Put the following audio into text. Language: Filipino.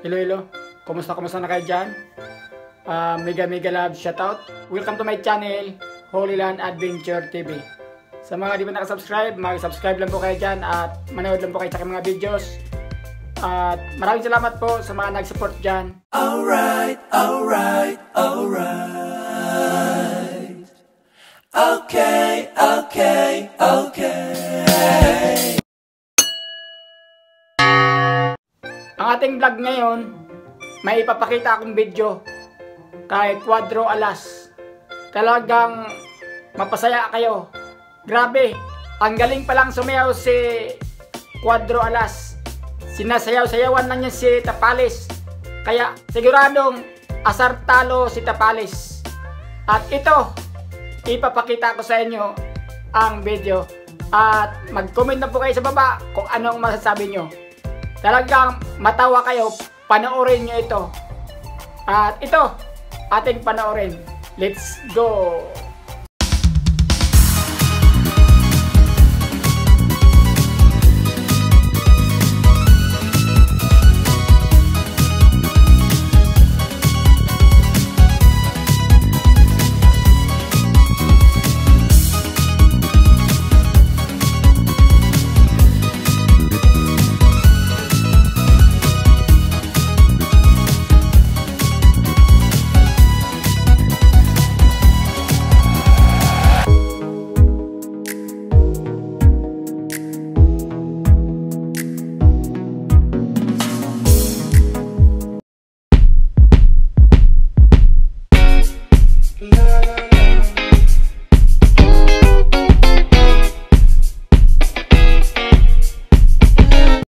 Hello, hello. Kumusta na kayo dyan? Mega love shoutout. Welcome to my channel, Holy Land Adventure TV. Sa mga di ba nakasubscribe, mag-subscribe lang po kayo dyan at manood lang po kayo sa aking mga videos. At maraming salamat po sa mga nag-support dyan. Alright. Okay. Ang ating vlog ngayon, may ipapakita akong video kay Cuadro Alas. Talagang mapasaya kayo. Grabe, ang galing palang sumayaw si Cuadro Alas. Sinasayaw-sayawan lang niya si Tapales. Kaya siguradong asar talo si Tapales. At ito, ipapakita ko sa inyo ang video. At mag-comment na po kayo sa baba kung anong masasabi nyo. Talagang matawa kayo, panoorin nyo ito. At ito, ating panoorin. Let's go!